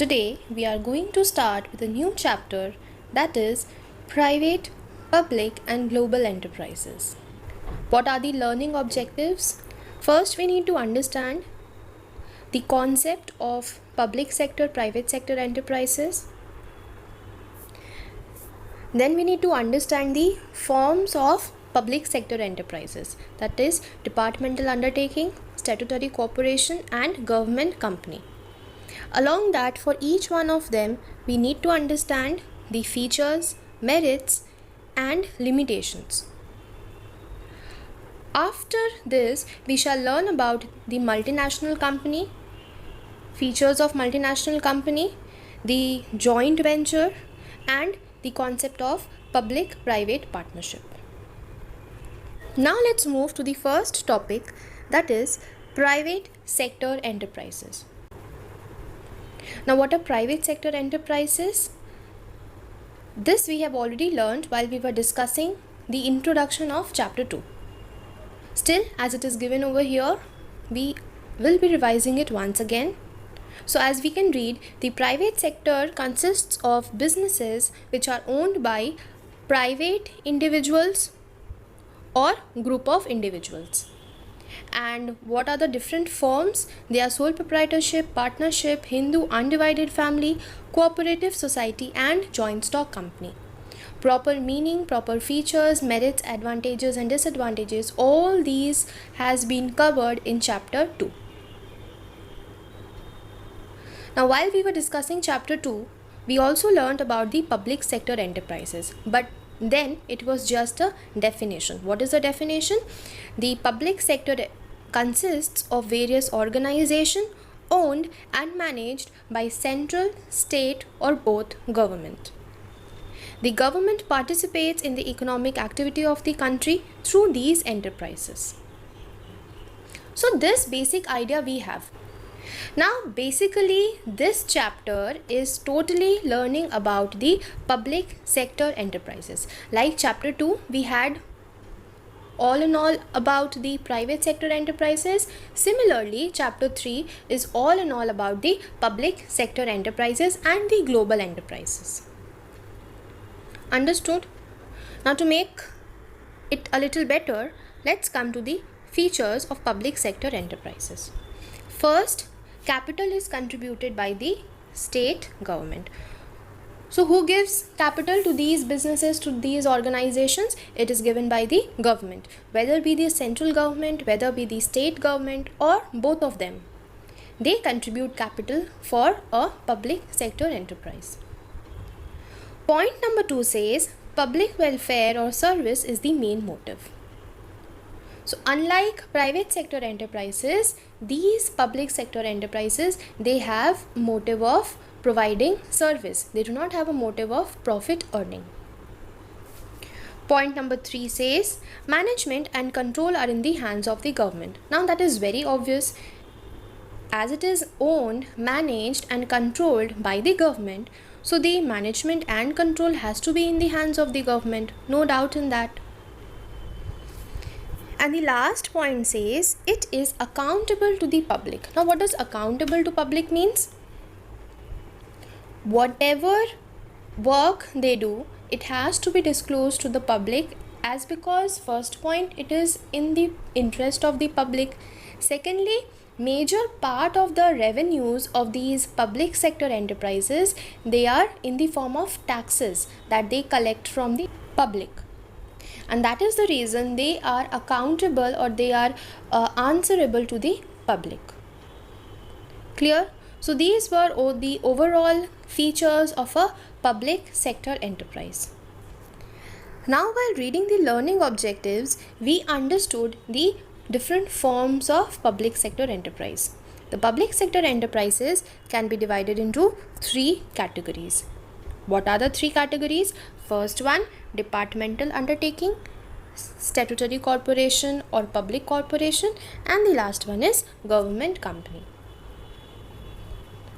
Today we are going to start with a new chapter, that is private, public and global enterprises. What are the learning objectives? First, we need to understand the concept of public sector, private sector enterprises. Then we need to understand the forms of public sector enterprises, that is departmental undertaking, statutory corporation and government company. Along that, for each one of them, we need to understand the features, merits and limitations. After this, we shall learn about the multinational company, features of multinational company, the joint venture and the concept of public-private partnership. Now let's move to the first topic, that is private sector enterprises. Now what are private sector enterprises? This we have already learned while we were discussing the introduction of chapter 2. Still, as it is given over here, we will be revising it once again. So as we can read, the private sector consists of businesses which are owned by private individuals or group of individuals. And what are the different forms? They are sole proprietorship, partnership, Hindu undivided family, cooperative society and joint stock company. Proper meaning, proper features, merits, advantages and disadvantages, all these has been covered in chapter 2. Now while we were discussing chapter 2, we also learned about the public sector enterprises, but then it was just a definition. What is the definition? The public sector consists of various organizations owned and managed by central, state or both government. The government participates in the economic activity of the country through these enterprises. So this basic idea we have. Now basically this chapter is totally learning about the public sector enterprises. Like chapter 2, we had all in all about the private sector enterprises. Similarly, chapter 3 is all in all about the public sector enterprises and the global enterprises. Understood? Now to make it a little better, let's come to the features of public sector enterprises. First, capital is contributed by the state government. So who gives capital to these businesses, to these organizations? It is given by the government, whether be the central government, whether be the state government or both of them. They contribute capital for a public sector enterprise. Point number 2 says public welfare or service is the main motive. So unlike private sector enterprises, these public sector enterprises, they have motive of providing service. They do not have a motive of profit earning. Point number 3 says management and control are in the hands of the government. Now that is very obvious. As it is owned, managed and controlled by the government, so the management and control has to be in the hands of the government. No doubt in that. And the last point says it is accountable to the public. Now what does accountable to public means? Whatever work they do, it has to be disclosed to the public, as because first point, it is in the interest of the public. Secondly, major part of the revenues of these public sector enterprises, they are in the form of taxes that they collect from the public. And that is the reason they are accountable or they are answerable to the public. Clear? So these were the overall features of a public sector enterprise. Now while reading the learning objectives, we understood the different forms of public sector enterprise. The public sector enterprises can be divided into 3 categories. What are the 3 categories? First one, departmental undertaking, statutory corporation or public corporation, and the last one is government company.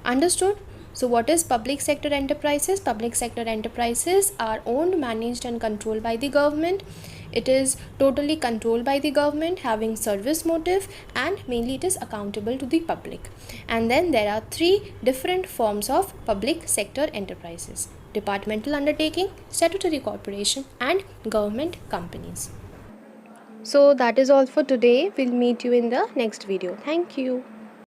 Understood? So what is public sector enterprises? Public sector enterprises are owned, managed and controlled by the government. it is totally controlled by the government, having service motive, and mainly it is accountable to the public. And then there are three different forms of public sector enterprises: departmental undertaking, statutory corporation, and government companies. So that is all for today. We'll meet you in the next video. Thank you.